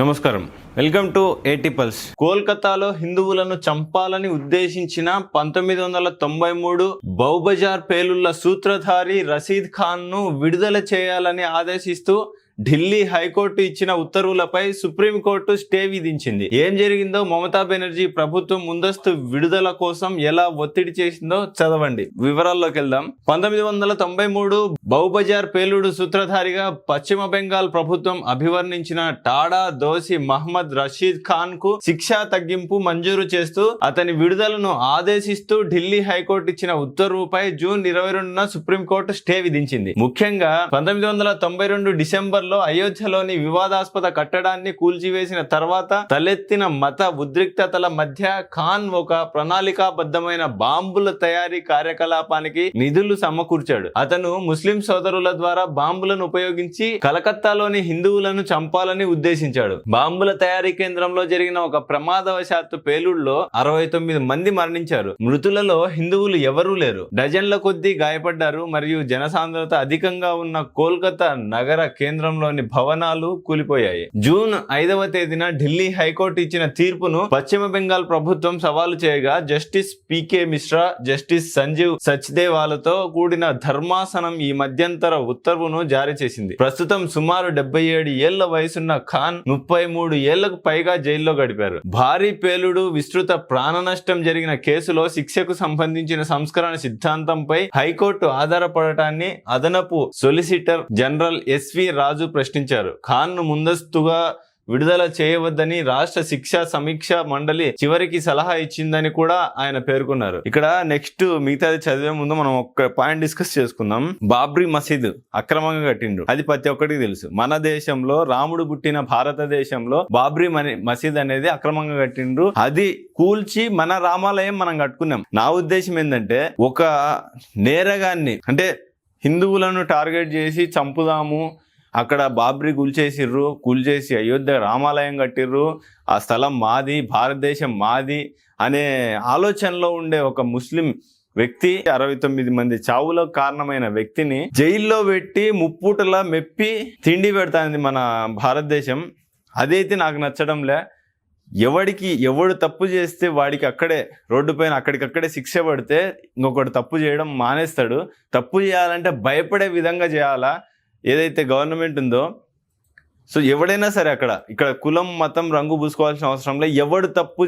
నమస్కారం, welcome to ఏటీ pulse. కోల్కతాలో హిందువులను చంపాలని ఉద్దేశించిన 1993 బౌబజార్ పేలుళ్ల సూత్రధారి రషీద్ ఖాన్ ను విడుదల చేయాలని ఆదేశిస్తూ ఢిల్లీ హైకోర్టు ఇచ్చిన ఉత్తర్వులపై సుప్రీంకోర్టు స్టే విధించింది. ఏం జరిగిందో, మమతా బెనర్జీ ప్రభుత్వం ముందస్తు విడుదల కోసం ఎలా ఒత్తిడి చేసిందో చదవండి. వివరాల్లోకి వెళ్దాం. 1993 బౌబజార్ పేలుడు సూత్రధారిగా పశ్చిమ బెంగాల్ ప్రభుత్వం అభివర్ణించిన టాడా దోషి మహ్మద్ రషీద్ ఖాన్ కు శిక్షా తగ్గింపు మంజూరు చేస్తూ అతని విడుదలను ఆదేశిస్తూ ఢిల్లీ హైకోర్టు ఇచ్చిన ఉత్తర్వుపై జూన్ 22న సుప్రీంకోర్టు స్టే విధించింది. ముఖ్యంగా 1992 డిసెంబర్ లో అయోధ్యలోని వివాదాస్పద కట్టడాన్ని కూల్చివేసిన తర్వాత తలెత్తిన మత ఉద్రిక్తతల మధ్య ఖాన్ ఒక ప్రణాళికాబద్ధమైన బాంబుల తయారీ కార్యకలాపానికి నిధులు సమకూర్చాడు. అతను ముస్లిం సోదరుల ద్వారా బాంబులను ఉపయోగించి కలకత్తాలోని హిందువులను చంపాలని ఉద్దేశించాడు. బాంబుల తయారీ కేంద్రంలో జరిగిన ఒక ప్రమాదవశాత్తు పేలుడులో 69 మంది మరణించారు. మృతులలో హిందువులు ఎవరూ లేరు. డజన్ల కొద్దీ గాయపడ్డారు మరియు జనసాంద్రత అధికంగా ఉన్న కోల్కతా నగర కేంద్రంలోని భవనాలు కూలిపోయాయి. జూన్ 5వ తేదీన ఢిల్లీ హైకోర్టు ఇచ్చిన తీర్పును పశ్చిమ బెంగాల్ ప్రభుత్వం సవాలు చేయగా justice P K Mishra, justice Sanjeev సచ్దేవాలతో కూడిన ధర్మాసనం ఈ మధ్యంతర ఉత్తర్వును జారీ చేసింది. ప్రస్తుతం సుమారు 77 ఏళ్ల వయసున్న ఖాన్ 33 ఏళ్లకు పైగా జైల్లో గడిపారు. భారీ పేలుడు, విస్తృత ప్రాణ నష్టం జరిగిన కేసులో శిక్షకు సంబంధించిన సంస్కరణ సిద్ధాంతంపై హైకోర్టు ఆధారపడటాన్ని అదనపు సొలిసిటర్ జనరల్ ఎస్వి రాజు ప్రశ్నించారు. ఖాన్ ను ముందస్తుగా విడుదల చేయవద్దని రాష్ట్ర శిక్షా సమీక్ష మండలి చివరికి సలహా ఇచ్చిందని కూడా ఆయన పేర్కొన్నారు. ఇక్కడ నెక్స్ట్ మిగతాది చదివే ముందు మనం ఒక పాయింట్ డిస్కస్ చేసుకుందాం. బాబ్రీ మసీద్ అక్రమంగా కట్టిండ్రు, అది ప్రతి ఒక్కరికి తెలుసు. మన దేశంలో, రాముడు పుట్టిన భారతదేశంలో బాబ్రీ మసీద్ అనేది అక్రమంగా కట్టిండ్రు. అది కూల్చి మన రామాలయం మనం కట్టుకున్నాం. నా ఉద్దేశం ఏంటంటే, ఒక నేరగాన్ని, అంటే హిందువులను టార్గెట్ చేసి చంపుదాము, అక్కడ బాబ్రీ కూల్చేసి అయోధ్య రామాలయం కట్టిర్రు, ఆ స్థలం మాది, భారతదేశం మాది అనే ఆలోచనలో ఉండే ఒక ముస్లిం వ్యక్తి, 69 మంది చావులకు కారణమైన వ్యక్తిని జైల్లో పెట్టి ముప్పూటలా మెప్పి తిండి పెడతాంది మన భారతదేశం. అదైతే నాకు నచ్చడంలే. ఎవడు తప్పు చేస్తే వాడికి అక్కడే రోడ్డు పైన అక్కడికక్కడే శిక్ష పడితే ఇంకొకటి తప్పు చేయడం మానేస్తాడు. తప్పు చేయాలంటే భయపడే విధంగా చేయాలా ఏదైతే గవర్నమెంట్ ఉందో. సో ఎవడైనా సరే ఇక్కడ కులం, మతం, రంగు పూసుకోవాల్సిన అవసరం లేదు. ఎవడు తప్పు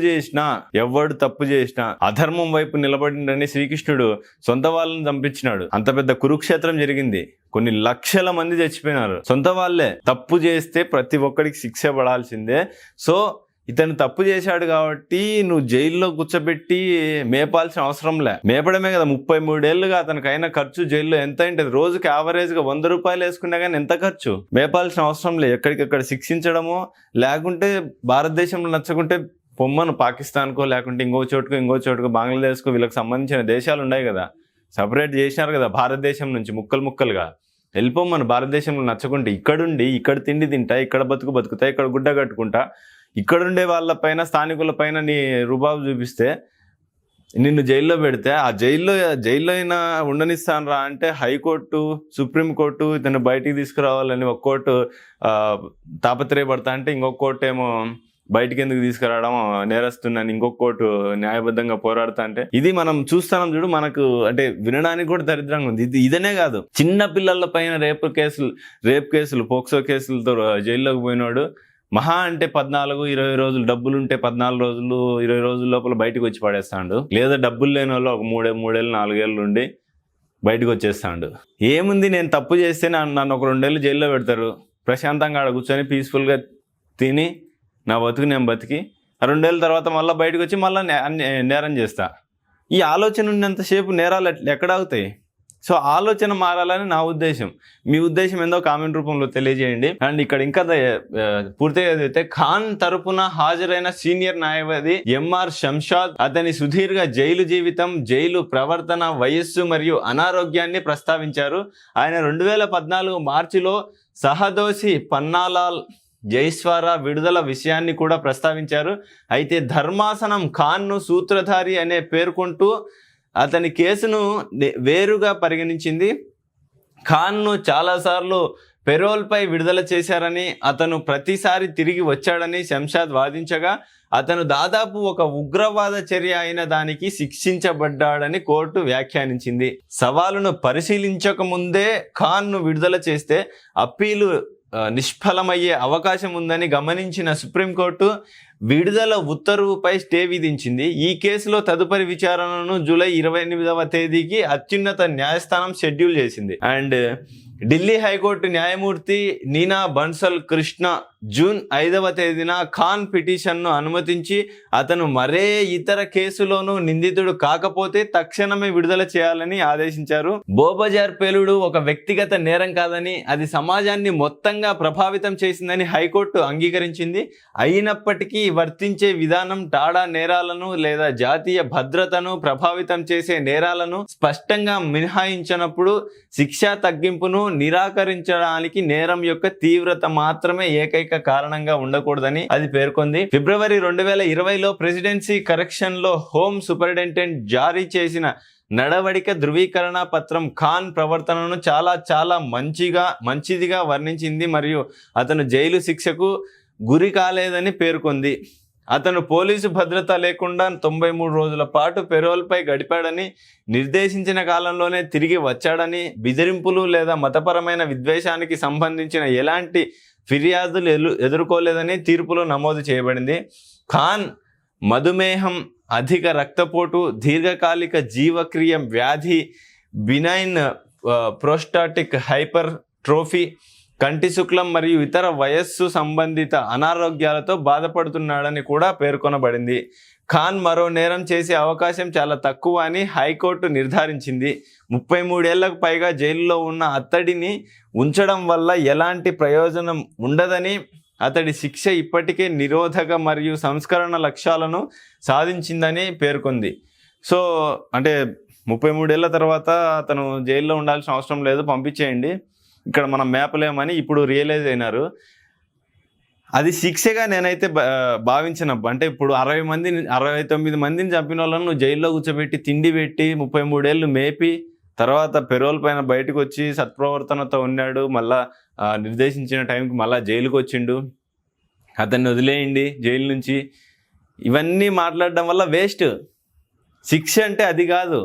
చేసినా అధర్మం వైపు నిలబడిండని శ్రీకృష్ణుడు సొంత వాళ్ళని చంపించినాడు. అంత పెద్ద కురుక్షేత్రం జరిగింది, కొన్ని లక్షల మంది చచ్చిపోయినారు. సొంత వాళ్ళే తప్పు చేస్తే ప్రతి ఒక్కడికి శిక్ష పడాల్సిందే. సో ఇతను తప్పు చేశాడు కాబట్టి నువ్వు జైల్లో కూర్చోబెట్టి మేపాల్సిన అవసరం లే. మేపడమే కదా 33 ఏళ్ళుగా అతనికి అయిన ఖర్చు జైల్లో ఎంత ఉంటుంది? రోజుకి యావరేజ్గా 100 రూపాయలు వేసుకున్నా కానీ ఎంత ఖర్చు? మేపాల్సిన అవసరం లే. ఎక్కడికక్కడ శిక్షించడము, లేకుంటే భారతదేశంలో నచ్చకుంటే పొమ్మను పాకిస్తాన్కో, లేకుంటే ఇంకో చోటుకో బంగ్లాదేశ్కో, వీళ్ళకి సంబంధించిన దేశాలు ఉన్నాయి కదా, సపరేట్ చేసినారు కదా భారతదేశం నుంచి ముక్కలుగా. వెళ్ళిపోమ్మను. భారతదేశంలో నచ్చకుంటే ఇక్కడుండి ఇక్కడ తిండి తింటా, ఇక్కడ బతుకుతా, ఇక్కడ గుడ్డ కట్టుకుంటా, ఇక్కడుండే వాళ్ళపైన, స్థానికుల పైన నీ రుబాబు చూపిస్తే, నిన్ను జైల్లో పెడితే ఆ జైల్లో అయినా ఉండనిస్తాను రా అంటే హైకోర్టు, సుప్రీంకోర్టు ఇతను బయటికి తీసుకురావాలని ఒక కోర్టు తాపత్రయపడతా అంటే ఇంకొక కోర్టు ఏమో బయటికి ఎందుకు తీసుకురావడం, నేరస్తున్నాను, ఇంకొక కోర్టు న్యాయబద్ధంగా పోరాడుతా అంటే, ఇది మనం చూస్తున్నాం చూడు. మనకు అంటే వినడానికి కూడా దరిద్రంగా ఉంది. ఇదనే కాదు, చిన్న పిల్లల పైన రేప్ కేసులు, పోక్సో కేసులతో జైల్లోకి పోయినాడు. మహా అంటే 14-20 రోజులు, డబ్బులుంటే 14 రోజులు 20 రోజుల లోపల బయటకు వచ్చి పడేస్తాడు. లేదా డబ్బులు లేని వాళ్ళు ఒక 3 ఏళ్ళు 4 ఏళ్ళు ఉండి బయటకు వచ్చేస్తాడు. ఏముంది, నేను తప్పు చేస్తే నన్ను ఒక 2 ఏళ్ళు జైల్లో పెడతారు. ప్రశాంతంగా ఆడ కూర్చొని పీస్ఫుల్గా తిని నా బతుకు నేను బతికి 2 ఏళ్ళ తర్వాత మళ్ళీ బయటకు వచ్చి మళ్ళీ నేరం చేస్తా. ఈ ఆలోచన ఉన్నంతసేపు నేరాలు ఎక్కడ అవుతాయి? సో ఆలోచన మారాలని నా ఉద్దేశం. మీ ఉద్దేశం ఏందో కామెంట్ రూపంలో తెలియజేయండి. అండ్ ఇక్కడ ఇంకా పూర్తిగా అయితే, ఖాన్ తరపున హాజరైన సీనియర్ న్యాయవాది ఎంఆర్ శంషాద్ అతని సుదీర్ఘ జైలు జీవితం, జైలు ప్రవర్తన, వయస్సు మరియు అనారోగ్యాన్ని ప్రస్తావించారు. ఆయన 2014 మార్చిలో సహదోషి పన్నాలాల్ జైస్వారా విడుదల విషయాన్ని కూడా ప్రస్తావించారు. అయితే ధర్మాసనం ఖాన్ను సూత్రధారి అనే పేర్కొంటూ అతని కేసును వేరుగా పరిగణించింది. ఖాన్ను చాలాసార్లు పెరోల్పై విడుదల చేశారని, అతను ప్రతిసారి తిరిగి వచ్చాడని శంషాద్ వాదించగా, అతను దాదాపు ఒక ఉగ్రవాద చర్య అయిన దానికి శిక్షించబడ్డాడని కోర్టు వ్యాఖ్యానించింది. సవాలును పరిశీలించక ముందే ఖాన్ను విడుదల చేస్తే అప్పీలు నిష్ఫలమయ్యే అవకాశం ఉందని గమనించిన సుప్రీంకోర్టు విడుదల ఉత్తర్వుపై స్టే విధించింది. ఈ కేసులో తదుపరి విచారణను జూలై 28వ తేదీకి అత్యున్నత న్యాయస్థానం షెడ్యూల్ చేసింది. అండ్ ఢిల్లీ హైకోర్టు న్యాయమూర్తి నీనా బన్సల్ కృష్ణ జూన్ 5వ తేదీన ఖాన్ పిటిషన్ను అనుమతించి అతను మరే ఇతర కేసులోనూ నిందితుడు కాకపోతే తక్షణమే విడుదల చేయాలని ఆదేశించారు. బోబజార్ పేలుడు ఒక వ్యక్తిగత నేరం కాదని, అది సమాజాన్ని మొత్తంగా ప్రభావితం చేసిందని హైకోర్టు అంగీకరించింది. అయినప్పటికీ వర్తించే విధానం టాడా నేరాలను లేదా జాతీయ భద్రతను ప్రభావితం చేసే నేరాలను స్పష్టంగా మినహాయించినప్పుడు శిక్షా తగ్గింపును నిరాకరించడానికి నేరం యొక్క తీవ్రత మాత్రమే ఏకైక కారణంగా ఉండకూడదని అది పేర్కొంది. ఫిబ్రవరి 2020లో ప్రెసిడెన్సీ కరెక్షన్ లో హోమ్ సూపరింటెండెంట్ జారీ చేసిన నడవడిక ధృవీకరణ పత్రం ఖాన్ ప్రవర్తనను చాలా మంచిదిగా వర్ణించింది మరియు అతను జైలు శిక్షకు గురి కాలేదని పేర్కొంది. అతను పోలీసు భద్రత లేకుండా 93 రోజుల పాటు పెరోల్పై గడిపాడని, నిర్దేశించిన కాలంలోనే తిరిగి వచ్చాడని, బెదిరింపులు లేదా మతపరమైన విద్వేషానికి సంబంధించిన ఎలాంటి ఫిర్యాదులు ఎదుర్కోలేదని తీర్పులో నమోదు చేయబడింది. ఖాన్ మధుమేహం, అధిక రక్తపోటు, దీర్ఘకాలిక జీవక్రియ వ్యాధి, బినైన్ ప్రోస్టాటిక్ హైపర్ ట్రోఫీ, కంటి శుక్లం మరియు ఇతర వయస్సు సంబంధిత అనారోగ్యాలతో బాధపడుతున్నాడని కూడా పేర్కొనబడింది. ఖాన్ మరో నేరం చేసే అవకాశం చాలా తక్కువ అని హైకోర్టు నిర్ధారించింది. 33 ఏళ్లకు పైగా జైలులో ఉన్న అతడిని ఉంచడం వల్ల ఎలాంటి ప్రయోజనం ఉండదని, అతడి శిక్ష ఇప్పటికే నిరోధక మరియు సంస్కరణ లక్ష్యాలను సాధించిందని పేర్కొంది. సో అంటే 33 ఏళ్ల తర్వాత అతను జైల్లో ఉండాల్సిన అవసరం లేదు, పంపించేయండి, ఇక్కడ మనం మేపలేమని ఇప్పుడు రియలైజ్ అయినారు. అది శిక్షగా నేనైతే భావించిన. అంటే ఇప్పుడు 69 మందిని చంపిన వాళ్ళను నువ్వు జైల్లో కూర్చోబెట్టి తిండి పెట్టి 33 ఏళ్ళు మేపి తర్వాత పెరోల్ పైన బయటకు వచ్చి సత్ప్రవర్తనతో ఉన్నాడు, మళ్ళా నిర్దేశించిన టైంకి మళ్ళీ జైలుకి వచ్చిండు, అతన్ని వదిలేయండి జైలు నుంచి, ఇవన్నీ మాట్లాడడం వల్ల వేస్ట్. శిక్ష అంటే అది కాదు,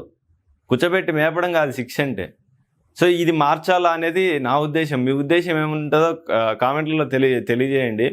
కూర్చోబెట్టి మేపడం కాదు శిక్ష అంటే. సో ఇది మార్చాలా అనేది నా ఉద్దేశం. మీ ఉద్దేశం ఏముంటుందో కామెంట్లలో తెలియజేయండి.